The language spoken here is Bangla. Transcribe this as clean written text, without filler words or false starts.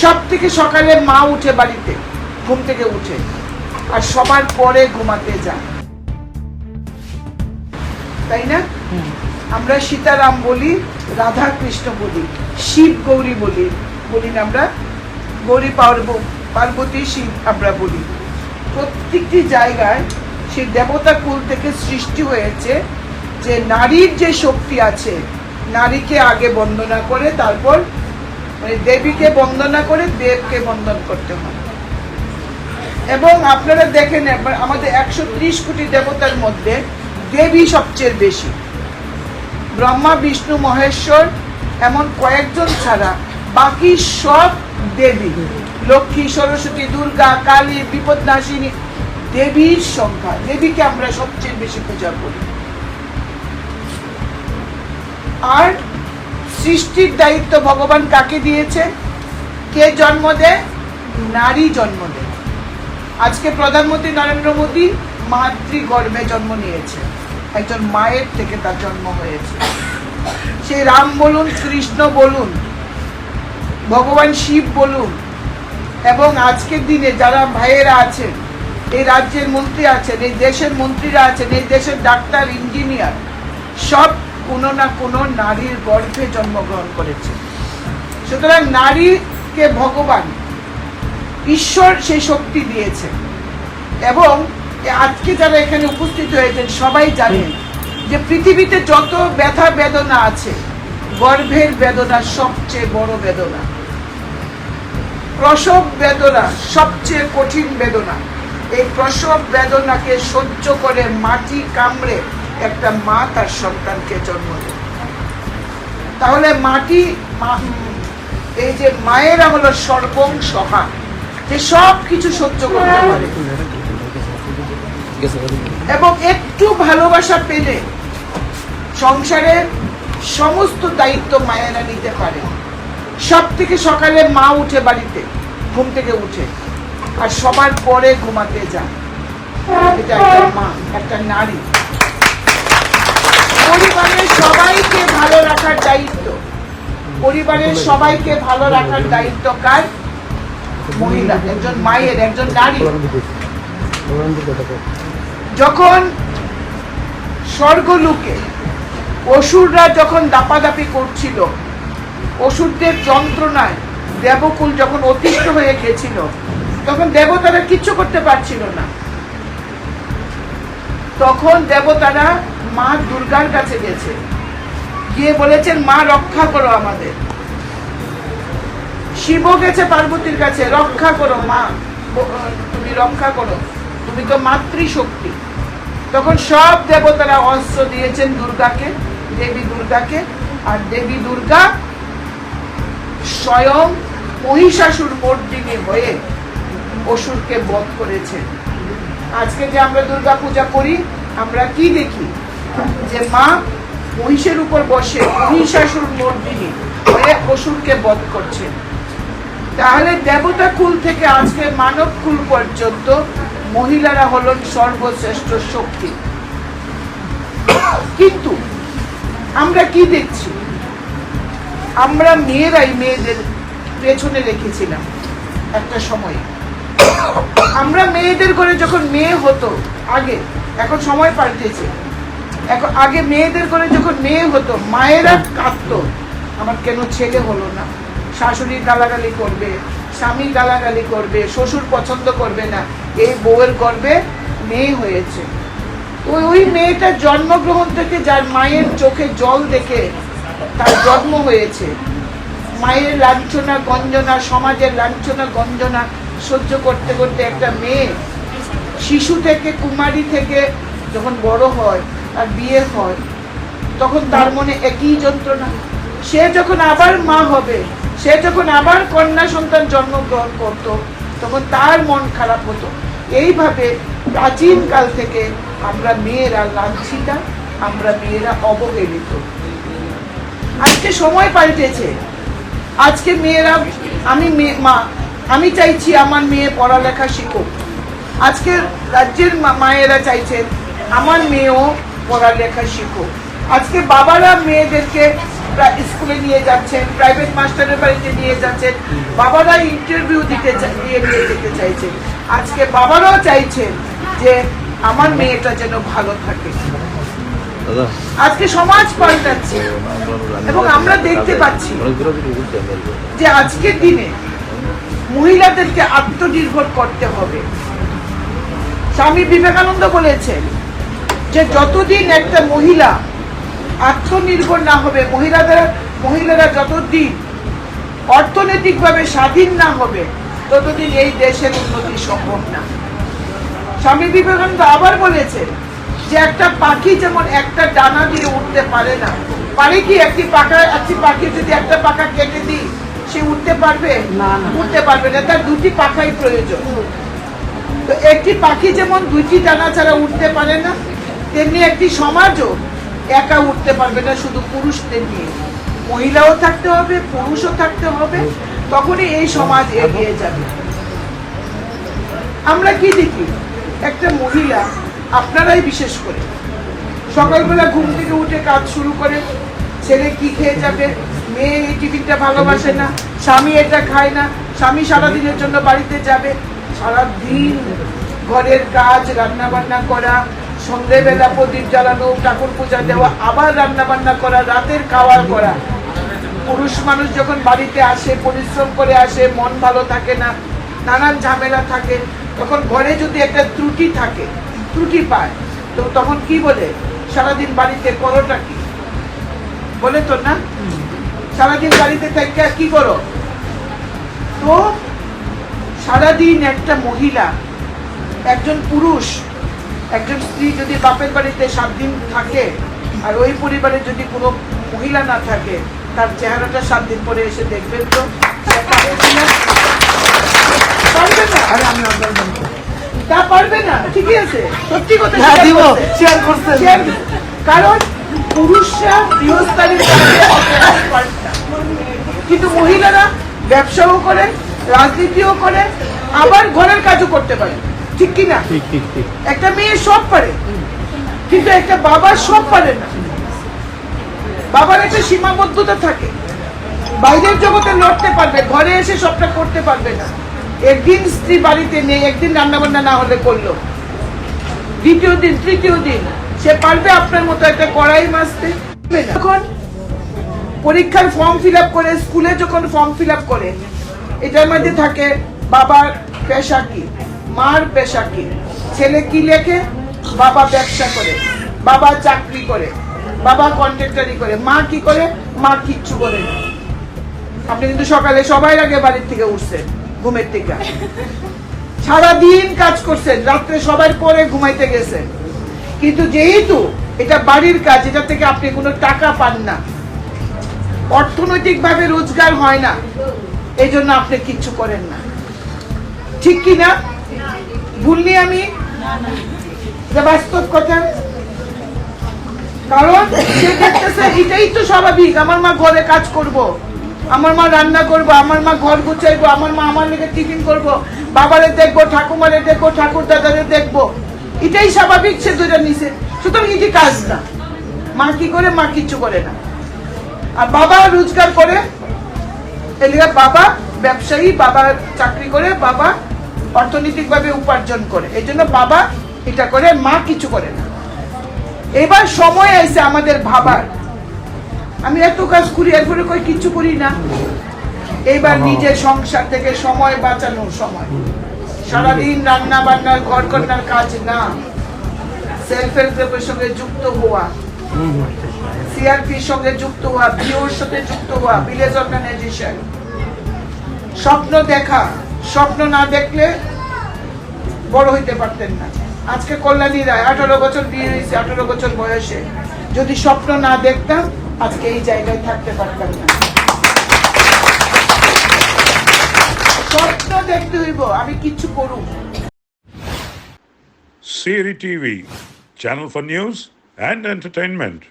সব থেকে সকালে মা উঠে বাড়িতে ঘুম থেকে উঠে আর সবার পরে ঘুমাতে যায়, তাই না? আমরা সীতারাম বলি, রাধা কৃষ্ণ বলি, শিব গৌরী বলি, বলি না আমরা? গৌরী পার্বতী শিব আমরা বলি। প্রত্যেকটি জায়গায় সেই দেবতা কুল থেকে সৃষ্টি হয়েছে যে নারীর যে শক্তি আছে, নারীকে আগে বন্দনা করে তারপর মানে দেবীকে বন্দনা করে দেবকে বন্দন করতে হয়। এবং আপনারা দেখেন আমাদের 130 কোটি দেবতার মধ্যে দেবী সবচেয়ে বেশি। ব্রহ্মা বিষ্ণু মহেশ্বর এমন কয়েকজন ছাড়া বাকি সব দেবী। লক্ষ্মী, সরস্বতী, দুর্গা, কালী, বিপদনাশিনী, দেবীর সংখ্যা। দেবীকে আমরা সবচেয়ে বেশি পূজা করি। আর সৃষ্টির দায়িত্ব ভগবান কাকে দিয়েছে? কে জন্ম দেয়? নারী জন্ম দেয়। আজকে প্রধানমন্ত্রী নরেন্দ্র মোদী মাতৃগর্ভে জন্ম নিয়েছে, একজন মায়ের থেকে তার জন্ম হয়েছে। সে রাম বলুন, কৃষ্ণ বলুন, ভগবান শিব বলুন, এবং আজকের দিনে যারা ভাইয়েরা আছেন, এই রাজ্যের মন্ত্রী আছেন, এই দেশের মন্ত্রীরা আছেন, এই দেশের ডাক্তার, ইঞ্জিনিয়ার, সব কোনো না কোনো নারীর গর্ভে জন্মগ্রহণ করেছে। সুতরাং নারীকে ভগবান ঈশ্বর সেই শক্তি দিয়েছে। এবং আজকে যারা এখানে উপস্থিত হয়েছেন সবাই জানেন যে পৃথিবীতে যত ব্যথা বেদনা আছে, গর্ভের বেদনা সবচেয়ে বড় বেদনা। প্রসব বেদনা সবচেয়ে কঠিন বেদনা। এই প্রসব বেদনাকে সহ্য করে মাটি কামড়ে একটা মা তার সন্তানকে জন্ম দেয়। তাহলে এই যে মায়েরা হলো সর্বং সহা, যে সব কিছু সহ্য করতে পারে এবং একটু ভালোবাসা পেলে সংসারের সমস্ত দায়িত্ব মায়েরা নিতে পারে। সব থেকে সকালে মা উঠে বাড়িতে ঘুম থেকে উঠে আর সবার পরে ঘুমাতে যায়। এটা একটা মা, একটা নারী। পরিবারের সবাইকে ভালো রাখার দায়িত্ব, পরিবারের সবাইকে ভালো রাখার দায়িত্ব কার? মহিলা, একজন মায়ের, একজন নারী। যখন স্বর্গলোকে অসুররা যখন দাপাদাপি করছিল, অসুরদের যন্ত্রণায় দেবকুল যখন অতিষ্ঠ হয়ে গেছিল, তখন দেবতারা কিচ্ছু করতে পারছিল না। তখন দেবতারা মা দুর্গার কাছে গেছে, গিয়ে বলেছেন মা রক্ষা করো আমাদের। শিব গেছে পার্বতীর কাছে, রক্ষা করো মা, তুমি রক্ষা করো, তুমি তো মাতৃশক্তি। তখন সব দেবতারা অস্ত্র দিয়েছেন দুর্গাকে, দেবী দুর্গাকে, আর দেবী দুর্গা স্বয়ং মহিষাসুর মর্দিনী হয়ে অসুরকে বধ করেছেন। আজকে যে আমরা দুর্গা পূজা করি, আমরা কি দেখি? যে মা মহিষের উপর বসে মহিষাসুর মর্দিনী হয়ে অসুরকে বধ করছেন। তাহলে দেবতা কুল থেকে আজকে মানব কুল পর্যন্ত মহিলারা হলেন সর্বশ্রেষ্ঠ শক্তি। কিন্তু আমরা কি দেখছি? আমরা মেয়েরাই মেয়েদের পেছনে রেখেছিলাম একটা সময়। আমরা মেয়েদের ঘরে যখন মেয়ে হতো আগে, এখন সময় পাল্টেছে, এখন আগে মেয়েদের ঘরে যখন মেয়ে হতো মায়েরা কাঁদতো, আমার কেন ছেলে হলো না, শাশুড়ি গালাগালি করবে, স্বামী গালাগালি করবে, শ্বশুর পছন্দ করবে না, এই বউয়ের গর্ভে মেয়ে হয়েছে। ওই মেয়েটা জন্মগ্রহণ থেকে যার মায়ের চোখে জল দেখে তার জন্ম হয়েছে, মায়ের লাঞ্ছনা গঞ্জনা, সমাজের লাঞ্ছনা গঞ্জনা সহ্য করতে করতে একটা মেয়ে শিশু থেকে, কুমারী থেকে যখন বড় হয় আর বিয়ে হয়, তখন তার মনে একই যন্ত্রণা। সে যখন আবার মা হবে, সে যখন আবার কন্যা সন্তান জন্মগ্রহণ করত, তখন তার মন খারাপ হতো। এইভাবে প্রাচীন কাল থেকে আমরা মেয়েরা লাঞ্ছিতা, আমরা মেয়েরা অবহেলিত। আজকে সময় পাল্টেছে। আজকে মেয়েরা, আমি চাইছি আমার মেয়ে পড়ালেখা শিখুক। আজকে রাজ্যের মায়েরা চাইছেন আমার মেয়েও পড়ালেখা শিখুক। আজকে বাবারা মেয়েদেরকে স্কুলে নিয়ে যাচ্ছেন, প্রাইভেট মাস্টারের বাড়িতে নিয়ে যাচ্ছেন, বাবারা ইন্টারভিউ নিয়ে যেতে চাইছেন। আজকে বাবারাও চাইছেন যে আমার মেয়েটা যেন ভালো থাকে। আজকে সমাজ পাল্টাচ্ছে এবং আমরা দেখতে পাচ্ছি যে আজকের দিনে মহিলাদেরকে আত্মনির্ভর করতে হবে। স্বামী বিবেকানন্দ বলেছেন যে যতদিন একটা মহিলা আত্মনির্ভর না হবে, মহিলারা যতদিন অর্থনৈতিকভাবে স্বাধীন না হবে, ততদিন এই দেশের উন্নতি সম্ভব না। স্বামী বিবেকানন্দ আবার বলেছেন যে একটা পাখি যেমন একটা ডানা দিয়ে উঠতে পারে না, পারে কি? একটি পাখি যদি একটা পাখা কেটে দিই, সে উঠতে পারবে না? উঠতে পারবে না, তার দুটি পাখাই প্রয়োজন। তো একটি পাখি যেমন দুইটি ডানা ছাড়া উঠতে পারে না, তেমনি একটি সমাজও একা উঠতে পারবে না শুধু পুরুষদের নিয়ে। মহিলাও থাকতে হবে, পুরুষও থাকতে হবে, তখনই এই সমাজ এগিয়ে যাবে। আমরা কি দেখি, একটা মহিলা, আপনারাই বিশেষ করে সকালবেলা ঘুম থেকে উঠে কাজ শুরু করে, ছেলে কি খেয়ে যাবে, মেয়ে এই টিফিনটা ভালোবাসে না, স্বামী এটা খায় না, স্বামী সারাদিনের জন্য বাড়িতে যাবে, সারাদিন ঘরের কাজ, রান্না বান্না করা, সন্ধ্যেবেলা প্রদীপ জ্বালানো, ঠাকুর পূজা দেওয়া, আবার রান্না বান্না করা, রাতের খাওয়া করা। পুরুষ মানুষ যখন বাড়িতে আসে, পরিশ্রম করে আসে, মন ভালো থাকে না, নানান ঝামেলা থাকে, তখন ঘরে যদি একটা ত্রুটি পায়, তো তখন কি বলে, সারাদিন বাড়িতে করোটা কি বলে তো না, সারাদিন বাড়িতে থেকে কি করো? তো সারাদিন একটা মহিলা, একজন পুরুষ, একজন স্ত্রী যদি বাপের বাড়িতে 7 দিন থাকে, আর ওই পরিবারে যদি কোনো মহিলা না থাকে, তার চেহারাটা 7 দিন পরে এসে দেখবেন তো পারবে না। তা পারবে না, ঠিকই আছে, সত্যি কথা শেয়ার করছে। কারণ পুরুষরা গৃহস্থালীর কিন্তু মহিলারা ব্যবসাও করে, রাজনীতিও করে, আবার ঘরের কাজও করতে পারে, ঠিক কি না? একটা মেয়ে সব পারে, কিন্তু একটা বাবা সব পারে না। বাবার একটা সীমাবদ্ধতা থাকে, বাইরের জগতে লড়তে পারবে, ঘরে এসে সবটা করতে পারবে না। একদিন স্ত্রী বাড়িতে নেই, একদিন রান্না বান্না না হলে করলো, দ্বিতীয় দিন, তৃতীয় দিন সে পারবে আপনার মতো একটা কড়াই মাজতে? যখন পরীক্ষার ফর্ম ফিল আপ করে, স্কুলে যখন ফর্ম ফিল আপ করে, এটার মধ্যে থাকে বাবার পেশা কি, মার পেশা কি, ছেলে কি লেখে, বাবা ব্যবসা করে, বাবা চাকরি করে, বাবা কন্ট্রাক্টরি করে, মা কি করে? মা কিচ্ছু করে না। আপনি কিন্তু সকালে সবাই আগে বাড়ির থেকে উঠছেন, ঘুমের থেকে, সারাদিন কাজ করছেন, রাত্রে সবার পরে ঘুমাইতে গেছেন, কিন্তু যেহেতু এটা বাড়ির কাজ, এটা থেকে আপনি কোনো টাকা পান না, অর্থনৈতিক ভাবে রোজগার হয় না, এই জন্য আপনি কিচ্ছু করেন না, ঠিক কি না? ভুলনি আমি? বাস্তব কথা। কারণ সে দেখতেছে এটাই তো স্বাভাবিক, আমার মা ঘরে কাজ করব, আমার মা রান্না করবো, আমার মা ঘর গুছাইবো, আমার মা আমার লেগে টিফিন করবো, বাবারে দেখবো, ঠাকুমারে দেখবো, ঠাকুর দাদারে দেখবো, এটাই স্বাভাবিক, সে দুইটা নিচে। সুতরাং এটি কাজ না। মা কি করে? মা কিচ্ছু করে না। আর বাবা রোজগার করে, এদিকে বাবা ব্যবসায়ী, বাবা চাকরি করে, বাবা অর্থনৈতিক ভাবে উপার্জন করে, এই জন্য বাবা এটা করে, মা কিছু করে না। এবার সময় আইছে আমাদের ভাবার, আমি এত কাজ করি, এরপরে কই কিচ্ছু করি না। এইবার নিজের সংসার থেকে সময় বাঁচানোর সময়, সারাদিন রান্না বান্নার, ঘর কন্যার কাজ না, সেলফ হেল্প গ্রুপের সঙ্গে যুক্ত হওয়া, সিআরপির সঙ্গে যুক্ত হওয়া, বিওর সাথে যুক্ত হওয়া, ভিলেজ অর্গানাইজেশন, স্বপ্ন দেখা। স্বপ্ন না দেখলে বড় হইতে পারতেন না। আজকে কল্যাণী রায় 18 বছর বিয়ে হয়েছে, 18 বছর বয়সে, যদি স্বপ্ন না দেখতাম আজকে এই জায়গায় থাকতে পারতাম না। স্বপ্ন দেখতে হইব, আমি কিচ্ছু করুম। Siri TV, channel for news and entertainment.